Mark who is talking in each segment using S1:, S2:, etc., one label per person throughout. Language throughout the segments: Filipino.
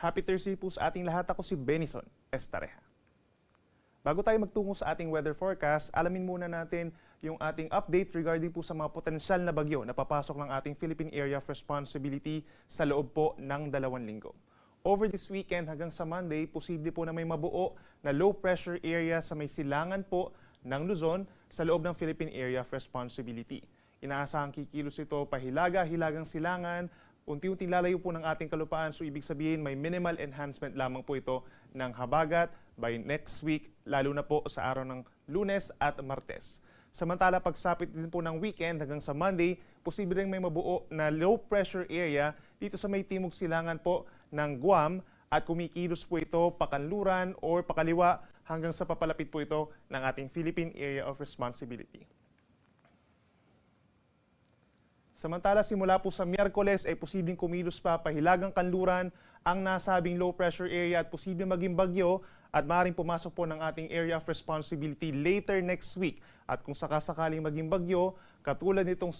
S1: Happy Thursday po sa ating lahat. Ako si Benison Estareja. Bago tayo magtungo sa ating weather forecast, alamin muna natin yung ating update regarding po sa mga potensyal na bagyo na papasok ng ating Philippine Area of Responsibility sa loob po ng 2 linggo. Over this weekend hanggang sa Monday, posible po na may mabuo na low pressure area sa may silangan po ng Luzon sa loob ng Philippine Area of Responsibility. Inaasahang kikilos ito pahilaga-hilagang silangan, unti-unting lalayo po ng ating kalupaan, so ibig sabihin may minimal enhancement lamang po ito ng habagat by next week, lalo na po sa araw ng Lunes at Martes. Samantala, pagsapit din po ng weekend hanggang sa Monday, posible rin may mabuo na low pressure area dito sa may timog silangan po ng Guam at kumikilos po ito pakanluran or pakaliwa hanggang sa papalapit po ito ng ating Philippine Area of Responsibility. Samantala, simula po sa Miyerkules ay posibleng kumilos pa pahilagang kanluran ang nasabing low pressure area at posibleng maging bagyo at maaaring pumasok po ng ating area of responsibility later next week. At kung sakasakaling maging bagyo, katulad nitong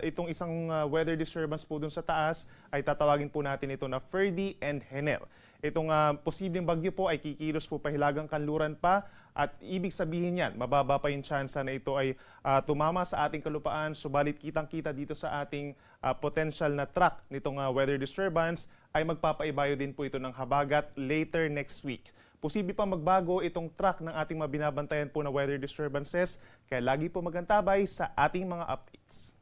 S1: itong isang weather disturbance po dun sa taas, ay tatawagin po natin ito na Ferdy and Henel. Itong posibleng bagyo po ay kikilos po pahilagang kanluran pa at ibig sabihin yan, mababa pa yung chance na ito ay tumama sa ating kalupaan, subalit kitang-kita dito sa ating potential na track nitong weather disturbance ay magpapaibayo din po ito ng habagat later next week. Posible pa magbago itong track ng ating mabinabantayan po na weather disturbances, kaya lagi po magantabay sa ating mga updates.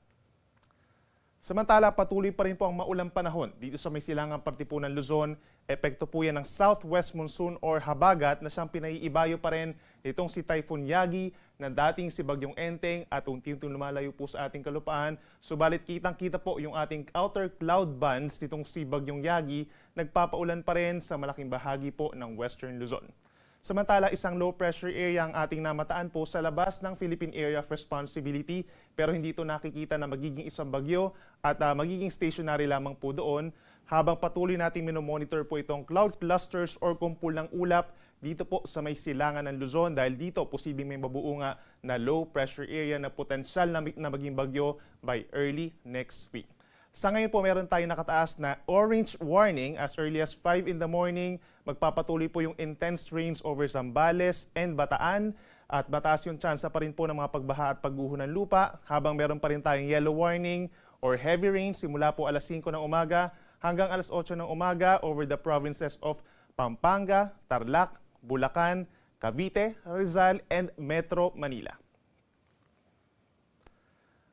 S1: Samantala, patuloy pa rin po ang maulang panahon dito sa may silangang parte po ng Luzon. Epekto po yan ng southwest monsoon or habagat na siyang pinaiibayo pa rin itong si Typhoon Yagi na dating si Bagyong Enteng at unti-unting lumalayo po sa ating kalupaan. Subalit kitang-kita po yung ating outer cloud bands nitong si Bagyong Yagi, nagpapaulan pa rin sa malaking bahagi po ng western Luzon. Samantala, isang low pressure area ang ating namataan po sa labas ng Philippine Area of Responsibility, pero hindi ito nakikita na magiging isang bagyo at magiging stationary lamang po doon habang patuloy nating minomonitor po itong cloud clusters or kumpul ng ulap dito po sa may silangan ng Luzon dahil dito posibleng may mabuo nga na low pressure area na potensyal na maging bagyo by early next week. Sa ngayon po, meron tayong nakataas na orange warning as early as 5 in the morning. Magpapatuloy po yung intense rains over Zambales and Bataan at mataas yung tsansa pa rin po ng mga pagbaha at pagguho ng lupa habang meron pa rin tayong yellow warning or heavy rain simula po alas 5 ng umaga hanggang alas 8 ng umaga over the provinces of Pampanga, Tarlac, Bulacan, Cavite, Rizal, and Metro Manila.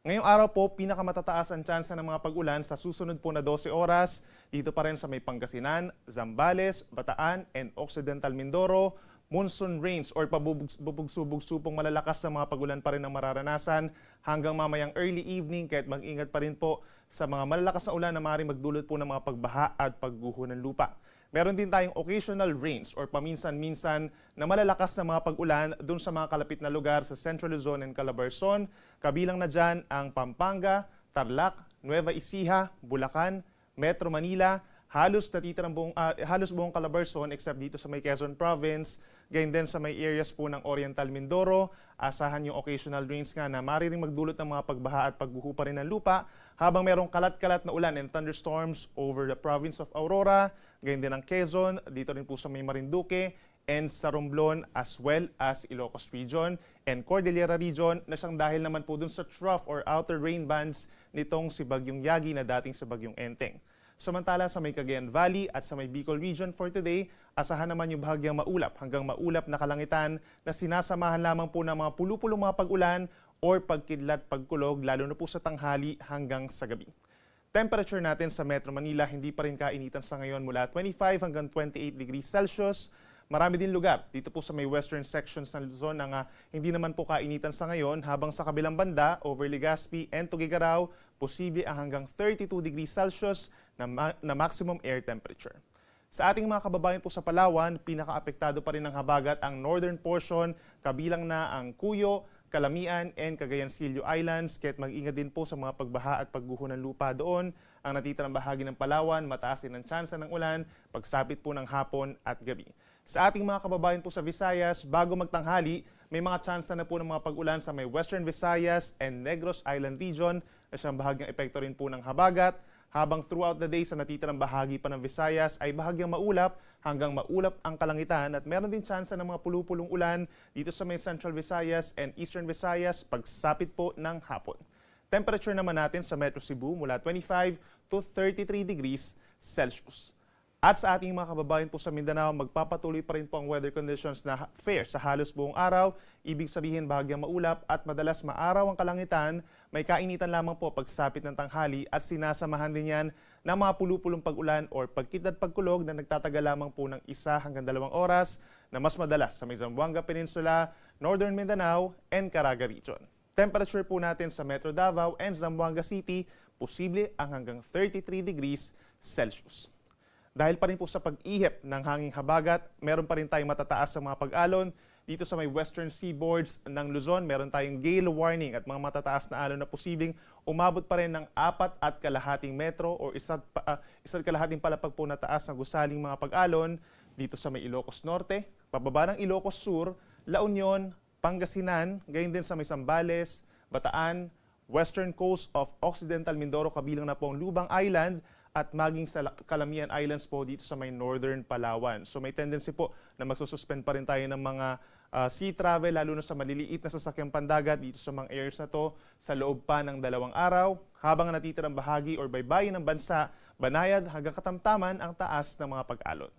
S1: Ngayong araw po, pinakamatataas ang tsansa ng mga pag-ulan sa susunod po na 12 oras. Dito pa rin sa may Pangasinan, Zambales, Bataan, and Occidental Mindoro. Monsoon rains or pabubugso-bugsupong malalakas na mga pag-ulan pa rin ang mararanasan hanggang mamayang early evening kahit mag-ingat pa rin po sa mga malalakas na ulan na maaaring magdulot po ng mga pagbaha at pagguho ng lupa. Meron din tayong occasional rains or paminsan-minsan na malalakas na mga pag-ulan dun sa mga kalapit na lugar sa Central Luzon and Calabarzon. Kabilang na dyan ang Pampanga, Tarlac, Nueva Ecija, Bulacan, Metro Manila, halos buong Calabarzon except dito sa may Quezon Province, gayon din sa may areas po ng Oriental Mindoro. Asahan yung occasional rains nga na maaaring magdulot ng mga pagbaha at pagguho pa rin ng lupa habang merong kalat-kalat na ulan and thunderstorms over the province of Aurora, gayon din ang Quezon, dito rin po sa may Marinduque and sa Romblon as well as Ilocos Region and Cordillera Region na siyang dahil naman po dun sa trough or outer rain bands nitong si Bagyong Yagi na dating si Bagyong Enteng. Samantala sa may Cagayan Valley at sa may Bicol Region for today, asahan naman yung bahagyang maulap hanggang maulap na kalangitan na sinasamahan lamang po ng mga pulu-pulong mga pag-ulan or pagkidlat pagkulog lalo na po sa tanghali hanggang sa gabi. Temperature natin sa Metro Manila hindi pa rin kainitan sa ngayon mula 25 hanggang 28 degrees Celsius. Marami din lugar dito po sa may western sections ng Luzon na hindi naman po kainitan sa ngayon habang sa kabilang banda, over Legazpi and Tuguegarao, posible ang hanggang 32 degrees Celsius na maximum air temperature. Sa ating mga kababayan po sa Palawan, pinaka-apektado pa rin ng habagat ang northern portion, kabilang na ang Cuyo, Calamian, and Cagayan-Silio Islands, kaya't mag-ingat din po sa mga pagbaha at pagguho ng lupa doon. Ang natitirang bahagi ng Palawan, mataas din ang tsansa ng ulan, pagsapit po ng hapon at gabi. Sa ating mga kababayan po sa Visayas, bago magtanghali, may mga tsansa na po ng mga pag-ulan sa may Western Visayas and Negros Island Region na siyang bahagyang epekto rin po ng habagat. Habang throughout the day sa natitirang bahagi pa ng Visayas ay bahagyang maulap hanggang maulap ang kalangitan at meron din tsansa ng mga pulupulong ulan dito sa may Central Visayas and Eastern Visayas pagsapit po ng hapon. Temperature naman natin sa Metro Cebu mula 25 to 33 degrees Celsius. At sa ating mga kababayan po sa Mindanao, magpapatuloy pa rin po ang weather conditions na fair sa halos buong araw. Ibig sabihin bahagyang maulap at madalas maaraw ang kalangitan. May kainitan lamang po pagsapit ng tanghali at sinasamahan din yan ng mga pulupulong pag-ulan or pagkit at pagkulog na nagtatagal lamang po ng 1 hanggang 2 oras na mas madalas sa may Zamboanga Peninsula, Northern Mindanao, and Caraga Region. Temperature po natin sa Metro Davao and Zamboanga City, posible ang hanggang 33 degrees Celsius. Dahil pa rin po sa pag-ihip ng hanging habagat, meron pa rin tayong matataas sa mga pag-alon. Dito sa may western seaboards ng Luzon, meron tayong gale warning at mga matataas na alon na posibleng umabot pa rin ng 4.5 metro o 1.5 palapag po na taas na gusaling mga pag-alon dito sa may Ilocos Norte, pababa ng Ilocos Sur, La Union, Pangasinan, gayon din sa may Zambales, Bataan, western coast of Occidental Mindoro kabilang na po ang Lubang Island, at maging sa Calamian Islands po dito sa may Northern Palawan. So may tendency po na magsususpend pa rin tayo ng mga sea travel, lalo na sa maliliit na sasakyang pandagat dito sa mga areas na to sa loob pa ng 2 araw, habang natitirang bahagi or baybayin ng bansa, banayad hanggang katamtaman ang taas ng mga pag-alon.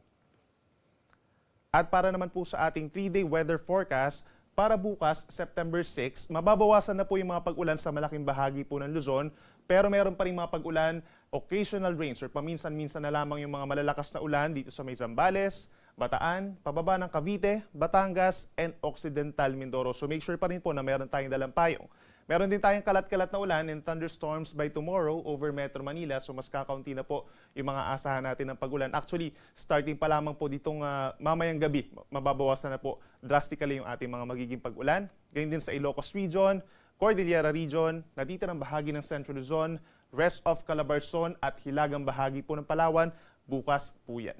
S1: At para naman po sa ating 3-day weather forecast, para bukas, September 6, mababawasan na po yung mga pag-ulan sa malaking bahagi po ng Luzon, pero meron pa rin mga pag-ulan, occasional rains or paminsan-minsan na lamang yung mga malalakas na ulan dito sa may Zambales, Bataan, pababa ng Cavite, Batangas, and Occidental Mindoro. So make sure pa rin po na meron tayong dalang payong. Meron din tayong kalat-kalat na ulan and thunderstorms by tomorrow over Metro Manila. So mas kakaunti na po yung mga asahan natin ng pag-ulan. Actually, starting pa lamang po ditong mamayang gabi, mababawasan na po drastically yung ating mga magiging pag-ulan. Ganyan din sa Ilocos Region, Cordillera Region, natitirang bahagi ng Central Luzon, rest of Calabarzon at hilagang bahagi po ng Palawan, bukas po yan.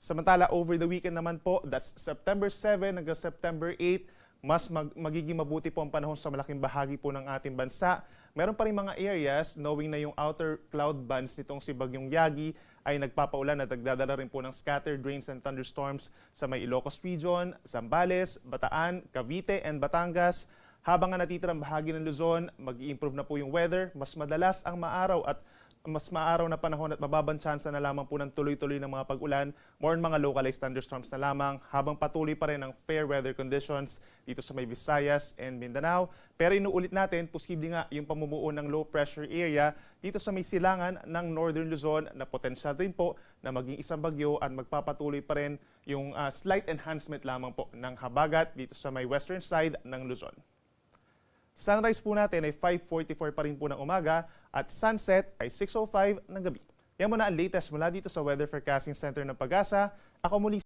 S1: Samantala, over the weekend naman po, that's September 7 hanggang September 8, mas magiging mabuti po ang panahon sa malaking bahagi po ng ating bansa. Meron pa rin mga areas, knowing na yung outer cloud bands nitong si Bagyong Yagi ay nagpapaulan at nagdadala rin po ng scattered rains and thunderstorms sa may Ilocos Region, Zambales, Bataan, Cavite, and Batangas. Habang ang natitirang bahagi ng Luzon, mag-i-improve na po yung weather, mas madalas ang maaraw at mas maaraw na panahon at mababang tsansa na lamang po ng tuloy-tuloy ng mga pag-ulan, more on mga localized thunderstorms na lamang, habang patuloy pa rin ang fair weather conditions dito sa may Visayas and Mindanao. Pero inuulit natin, posible nga yung pamumuo ng low pressure area dito sa may silangan ng Northern Luzon na potensyal rin po na maging isang bagyo at magpapatuloy pa rin yung slight enhancement lamang po ng habagat dito sa may western side ng Luzon. Sunrise po natin ay 5:44 pa rin po ng umaga at sunset ay 6:05 ng gabi. Yan muna ang latest mula dito sa Weather Forecasting Center ng Pag-asa. Ako muli